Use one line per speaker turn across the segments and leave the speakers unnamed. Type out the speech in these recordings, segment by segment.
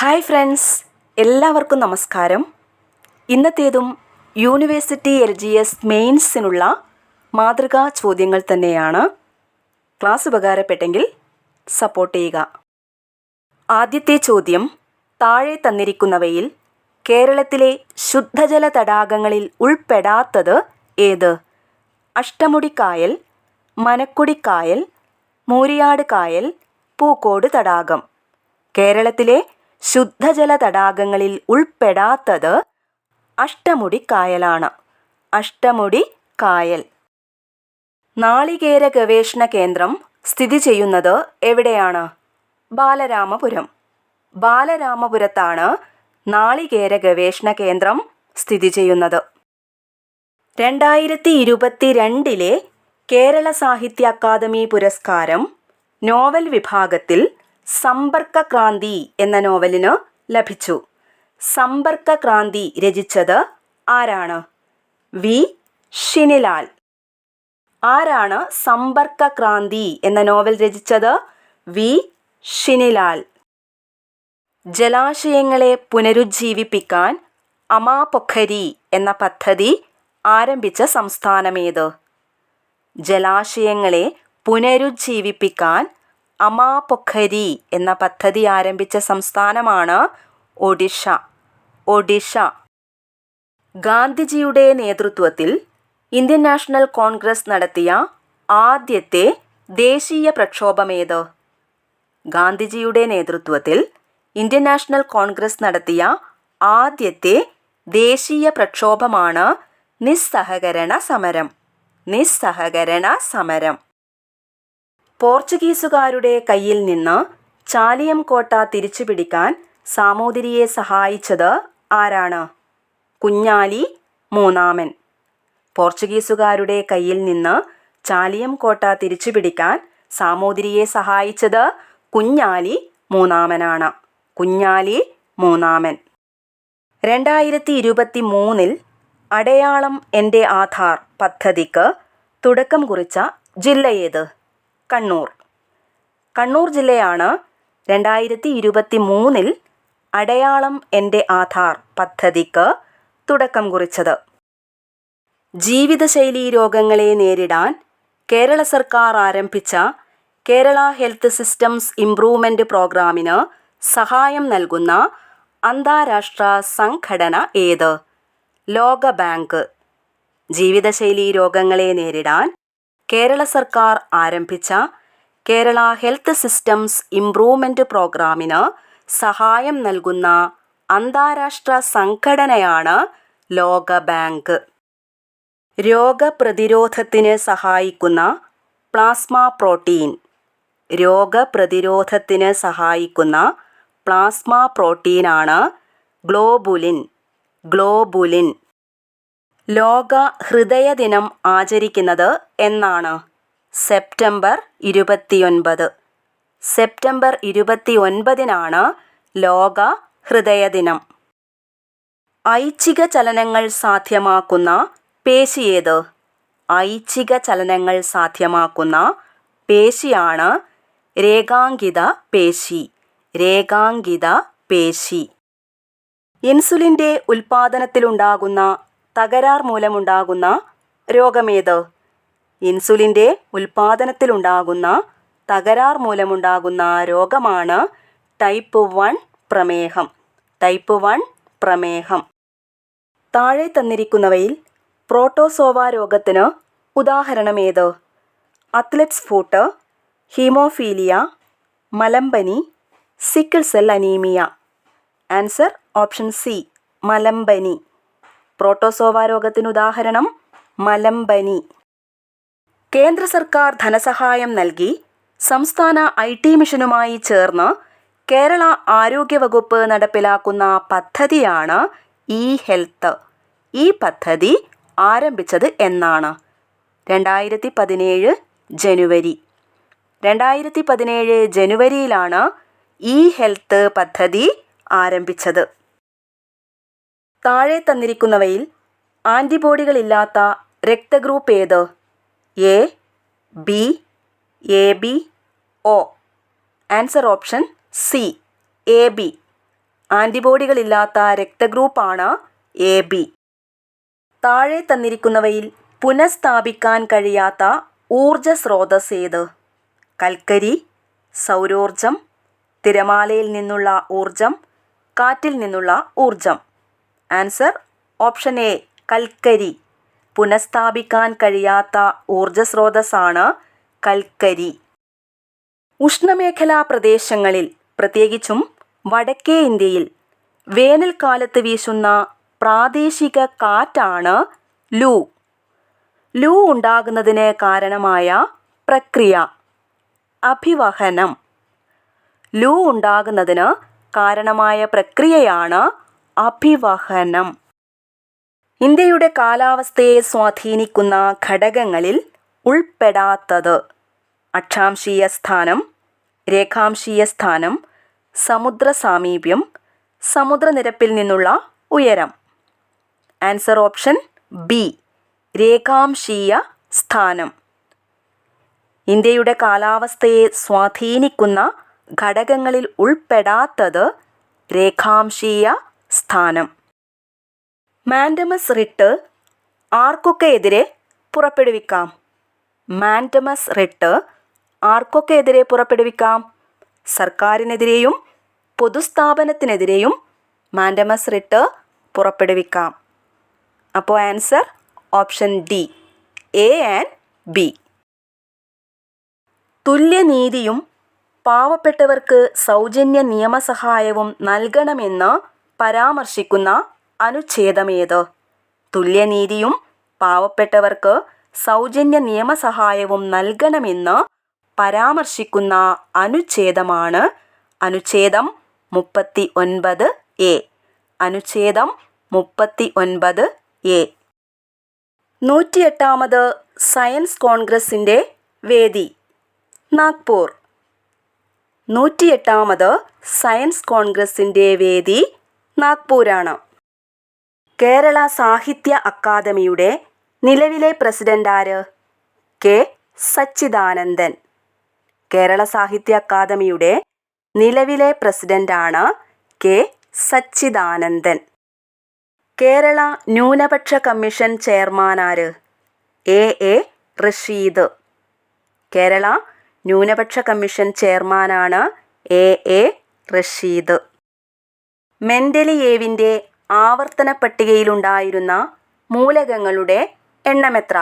Hi friends, എല്ലാവർക്കും നമസ്കാരം. ഇന്നത്തേതും university LGS മെയിൻസിനുള്ള മാതൃകാ ചോദ്യങ്ങൾ തന്നെയാണ്. ക്ലാസ് ഉപകാരപ്പെട്ടെങ്കിൽ സപ്പോർട്ട് ചെയ്യുക. ആദ്യത്തെ ചോദ്യം, താഴെ തന്നിരിക്കുന്നവയിൽ കേരളത്തിലെ ശുദ്ധജല തടാകങ്ങളിൽ ഉൾപ്പെടാത്തത് ഏത്? അഷ്ടമുടിക്കായൽ, മനക്കുടിക്കായൽ, മൂരിയാട് കായൽ, പൂക്കോട് തടാകം. കേരളത്തിലെ ശുദ്ധജല തടാകങ്ങളിൽ ഉൾപ്പെടാത്തത് അഷ്ടമുടിക്കായലാണ്. അഷ്ടമുടിക്കായൽ. നാളികേര ഗവേഷണ കേന്ദ്രം സ്ഥിതി ചെയ്യുന്നത് എവിടെയാണ്? ബാലരാമപുരം. ബാലരാമപുരത്താണ് നാളികേര ഗവേഷണ കേന്ദ്രം സ്ഥിതി ചെയ്യുന്നത്. 2022 കേരള സാഹിത്യ അക്കാദമി പുരസ്കാരം നോവൽ വിഭാഗത്തിൽ സമ്പർക്കക്രാന്തി എന്ന നോവലിന് ലഭിച്ചു. സമ്പർക്കക്രാന്തി രചിച്ചത് ആരാണ്? വി. ഷിനിലാൽ. ആരാണ് സമ്പർക്കക്രാന്തി എന്ന നോവൽ രചിച്ചത്? വി. ഷിനിലാൽ. ജലാശയങ്ങളെ പുനരുജ്ജീവിപ്പിക്കാൻ അമാപൊഖരി എന്ന പദ്ധതി ആരംഭിച്ച സംസ്ഥാനമേത്? ജലാശയങ്ങളെ പുനരുജ്ജീവിപ്പിക്കാൻ അമാപൊഖരി എന്ന പദ്ധതി ആരംഭിച്ച സംസ്ഥാനമാണ് ഒഡീഷ. ഒഡീഷ. ഗാന്ധിജിയുടെ നേതൃത്വത്തിൽ ഇന്ത്യൻ നാഷണൽ കോൺഗ്രസ് നടത്തിയ ആദ്യത്തെ ദേശീയ പ്രക്ഷോഭമേത്? ഗാന്ധിജിയുടെ നേതൃത്വത്തിൽ ഇന്ത്യൻ നാഷണൽ കോൺഗ്രസ് നടത്തിയ ആദ്യത്തെ ദേശീയ പ്രക്ഷോഭമാണ് നിസ്സഹകരണ സമരം. നിസ്സഹകരണ സമരം. പോർച്ചുഗീസുകാരുടെ കയ്യിൽ നിന്ന് ചാലിയം കോട്ട തിരിച്ചുപിടിക്കാൻ സാമൂതിരിയെ സഹായിച്ചത് ആരാണ്? കുഞ്ഞാലി മൂന്നാമൻ. പോർച്ചുഗീസുകാരുടെ കയ്യിൽ നിന്ന് ചാലിയം കോട്ട തിരിച്ചുപിടിക്കാൻ സാമൂതിരിയെ സഹായിച്ചത് കുഞ്ഞാലി മൂന്നാമനാണ്. കുഞ്ഞാലി മൂന്നാമൻ. 2023 അടയാളം എൻ്റെ ആധാർ പദ്ധതിക്ക് തുടക്കം കുറിച്ച ജില്ല ഏത്? കണ്ണൂർ. കണ്ണൂർ ജില്ലയാണ് 2023 അടയാളം എൻ്റെ ആധാർ പദ്ധതിക്ക് തുടക്കം കുറിച്ചത്. ജീവിതശൈലീ രോഗങ്ങളെ നേരിടാൻ കേരള സർക്കാർ ആരംഭിച്ച കേരള ഹെൽത്ത് സിസ്റ്റംസ് ഇംപ്രൂവ്മെൻ്റ് പ്രോഗ്രാമിന് സഹായം നൽകുന്ന അന്താരാഷ്ട്ര സംഘടന ഏത്? ലോകബാങ്ക്. ജീവിതശൈലീ രോഗങ്ങളെ നേരിടാൻ കേരള സർക്കാർ ആരംഭിച്ച കേരള ഹെൽത്ത് സിസ്റ്റംസ് ഇംപ്രൂവ്മെൻ്റ് പ്രോഗ്രാമിന് സഹായം നൽകുന്ന അന്താരാഷ്ട്ര സംഘടനയാണ് ലോകബാങ്ക്. രോഗപ്രതിരോധത്തിന് സഹായിക്കുന്ന പ്ലാസ്മ പ്രോട്ടീൻ. രോഗപ്രതിരോധത്തിന് സഹായിക്കുന്ന പ്ലാസ്മ പ്രോട്ടീനാണ് ഗ്ലോബുലിൻ. ഗ്ലോബുലിൻ. ലോക ഹൃദയ ദിനം ആചരിക്കുന്നത് എന്നാണ്? സെപ്റ്റംബർ 29. സെപ്റ്റംബർ 29 ലോക ഹൃദയ ദിനം. ഐച്ഛിക ചലനങ്ങൾ സാധ്യമാക്കുന്ന പേശി ഏത്? ഐച്ഛിക ചലനങ്ങൾ സാധ്യമാക്കുന്ന പേശിയാണ് രേഖാങ്കിത പേശി. രേഖാങ്കിത പേശി. ഇൻസുലിൻ്റെ ഉൽപാദനത്തിലുണ്ടാകുന്ന തകരാർ മൂലമുണ്ടാകുന്ന രോഗമേത്? ഇൻസുലിൻ്റെ ഉൽപാദനത്തിലുണ്ടാകുന്ന തകരാർ മൂലമുണ്ടാകുന്ന രോഗമാണ് ടൈപ്പ് 1 പ്രമേഹം. ടൈപ്പ് 1 പ്രമേഹം. താഴെ തന്നിരിക്കുന്നവയിൽ പ്രോട്ടോസോവ രോഗത്തിന് ഉദാഹരണമേത്? അത്ലറ്റ്സ് ഫൂട്ട്, ഹീമോഫീലിയ, മലമ്പനി, sickle cell anaemia. Answer option C, മലമ്പനി. പ്രോട്ടോസോവ രോഗത്തിന് ഉദാഹരണം മലമ്പനി. കേന്ദ്ര സർക്കാർ ധനസഹായം നൽകി സംസ്ഥാന IT മിഷനുമായി ചേർന്ന് കേരള ആരോഗ്യവകുപ്പ് നടപ്പിലാക്കുന്ന പദ്ധതിയാണ് ഇ-ഹെൽത്ത്. ഈ പദ്ധതി ആരംഭിച്ചത് എന്നാണ്? 2017 ജനുവരി. 2017 ജനുവരിയിലാണ് ഇ-ഹെൽത്ത് പദ്ധതി ആരംഭിച്ചത്. താഴെ തന്നിരിക്കുന്നവയിൽ ആൻറ്റിബോഡികളില്ലാത്ത രക്തഗ്രൂപ്പ് ഏത്? A, B, AB, O. Answer option C, AB. ആൻറ്റിബോഡികളില്ലാത്ത രക്തഗ്രൂപ്പാണ് AB. താഴെ തന്നിരിക്കുന്നവയിൽ പുനഃസ്ഥാപിക്കാൻ കഴിയാത്ത ഊർജ സ്രോതസ് ഏത്? കൽക്കരി, സൗരോർജം, തിരമാലയിൽ നിന്നുള്ള ഊർജം, കാറ്റിൽ നിന്നുള്ള ഊർജം. ആൻസർ ഓപ്ഷൻ എ, കൽക്കരി. പുനഃസ്ഥാപിക്കാൻ കഴിയാത്ത ഊർജ സ്രോതസ്സാണ് കൽക്കരി. ഉഷ്ണമേഖലാ പ്രദേശങ്ങളിൽ, പ്രത്യേകിച്ചും വടക്കേ ഇന്ത്യയിൽ വേനൽക്കാലത്ത് വീശുന്ന പ്രാദേശിക കാറ്റാണ് ലൂ. ലൂ ഉണ്ടാകുന്നതിന് കാരണമായ പ്രക്രിയ അഭിവഹനം. ലൂ ഉണ്ടാകുന്നതിന് കാരണമായ പ്രക്രിയയാണ് അഭിവഹനം. ഇന്ത്യയുടെ കാലാവസ്ഥയെ സ്വാധീനിക്കുന്ന ഘടകങ്ങളിൽ ഉൾപ്പെടാത്തത്: അക്ഷാംശീയ സ്ഥാനം, രേഖാംശീയ സ്ഥാനം, സമുദ്ര സാമീപ്യം, സമുദ്രനിരപ്പിൽ നിന്നുള്ള ഉയരം. ആൻസർ ഓപ്ഷൻ ബി, രേഖാംശീയ സ്ഥാനം. ഇന്ത്യയുടെ കാലാവസ്ഥയെ സ്വാധീനിക്കുന്ന ഘടകങ്ങളിൽ ഉൾപ്പെടാത്തത് രേഖാംശീയ സ്ഥാനം. മാൻഡമസ് റിട്ട് ആർക്കൊക്കെ എതിരെ പുറപ്പെടുവിക്കാം? മാൻഡമസ് റിട്ട് ആർക്കൊക്കെ എതിരെ പുറപ്പെടുവിക്കാം? സർക്കാരിനെതിരെയും പൊതുസ്ഥാപനത്തിനെതിരെയും മാൻഡമസ് റിട്ട് പുറപ്പെടുവിക്കാം. അപ്പോൾ answer option D, A and B. തുല്യനീതിയും പാവപ്പെട്ടവർക്ക് സൗജന്യ നിയമസഹായവും നൽകണമെന്ന് പരാമർശിക്കുന്ന അനുച്ഛേദമേത്? തുല്യനീതിയും പാവപ്പെട്ടവർക്ക് സൗജന്യ നിയമസഹായവും നൽകണമെന്ന് പരാമർശിക്കുന്ന അനുച്ഛേദമാണ് അനുച്ഛേദം 39A. അനുച്ഛേദം 39A. 108ാമത് സയൻസ് കോൺഗ്രസിൻ്റെ വേദി നാഗ്പൂർ. 108ാമത് സയൻസ് കോൺഗ്രസിൻ്റെ വേദി നാഗ്പൂരാണ്. കേരള സാഹിത്യ അക്കാദമിയുടെ നിലവിലെ പ്രസിഡന്റ് ആര്? കെ സച്ചിദാനന്ദൻ. കേരള സാഹിത്യ അക്കാദമിയുടെ നിലവിലെ പ്രസിഡന്റാണ് കെ സച്ചിദാനന്ദൻ. കേരള ന്യൂനപക്ഷ കമ്മീഷൻ ചെയർമാൻ ആര്? എ റഷീദ്. കേരള ന്യൂനപക്ഷ കമ്മീഷൻ ചെയർമാനാണ് എ റഷീദ്. മെൻഡലിയേവിൻ്റെ ആവർത്തന പട്ടികയിലുണ്ടായിരുന്ന മൂലകങ്ങളുടെ എണ്ണമെത്ര?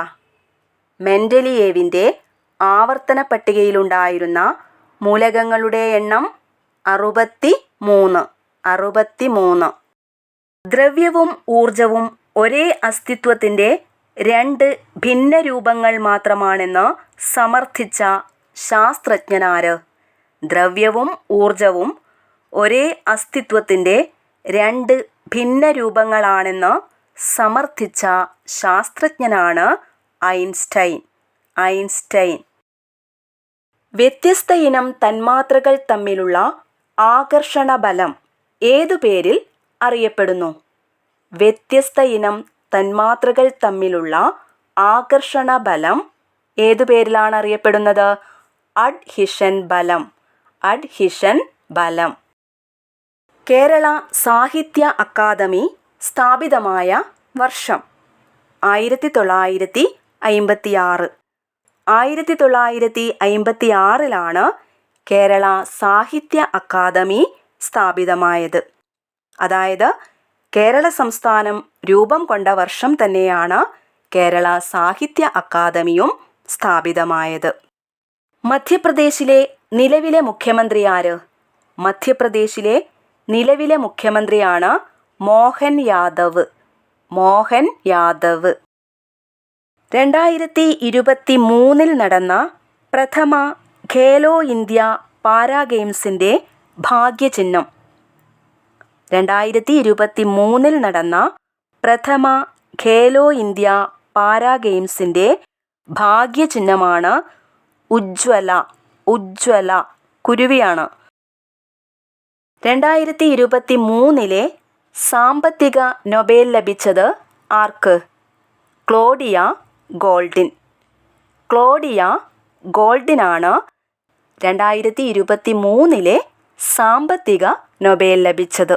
മെൻഡലിയേവിൻ്റെ ആവർത്തന പട്ടികയിലുണ്ടായിരുന്ന മൂലകങ്ങളുടെ എണ്ണം 63. ദ്രവ്യവും ഊർജവും ഒരേ അസ്തിത്വത്തിൻ്റെ രണ്ട് ഭിന്ന രൂപങ്ങൾ മാത്രമാണെന്ന് സമർത്ഥിച്ച ശാസ്ത്രജ്ഞനാര്? ദ്രവ്യവും ഊർജവും ഒരേ അസ്തിത്വത്തിൻ്റെ രണ്ട് ഭിന്ന രൂപങ്ങളാണെന്ന് സമർത്ഥിച്ച ശാസ്ത്രജ്ഞനാണ് ഐൻസ്റ്റൈൻ. വ്യത്യസ്ത ഇനം തന്മാത്രകൾ തമ്മിലുള്ള ആകർഷണ ബലം ഏതു പേരിൽ അറിയപ്പെടുന്നു? വ്യത്യസ്ത ഇനം തന്മാത്രകൾ തമ്മിലുള്ള ആകർഷണ ബലം ഏതു പേരിലാണ് അറിയപ്പെടുന്നത്? അഡ്ഹിഷൻ ബലം. കേരള സാഹിത്യ അക്കാദമി സ്ഥാപിതമായ വർഷം 1956. 1956 കേരള സാഹിത്യ അക്കാദമി സ്ഥാപിതമായത്. അതായത് കേരള സംസ്ഥാനം രൂപം കൊണ്ട വർഷം തന്നെയാണ് കേരള സാഹിത്യ അക്കാദമിയും സ്ഥാപിതമായത്. മധ്യപ്രദേശിലെ നിലവിലെ മുഖ്യമന്ത്രി ആര്? മധ്യപ്രദേശിലെ നിലവിലെ മുഖ്യമന്ത്രിയാണ് മോഹൻ യാദവ്. 2023 നടന്ന പ്രഥമ ഖേലോ ഇന്ത്യ പാരാ ഗെയിംസിൻ്റെ ഭാഗ്യചിഹ്നം. 2023 നടന്ന പ്രഥമ ഖേലോ ഇന്ത്യ പാരാ ഗെയിംസിൻ്റെ ഭാഗ്യചിഹ്നമാണ് ഉജ്ജ്വല കുരുവിയാണ്. 2023 സാമ്പത്തിക നൊബേൽ ലഭിച്ചത് ആർക്ക്? ക്ലോഡിയ ഗോൾഡിനാണ് 2023 സാമ്പത്തിക നൊബേൽ ലഭിച്ചത്.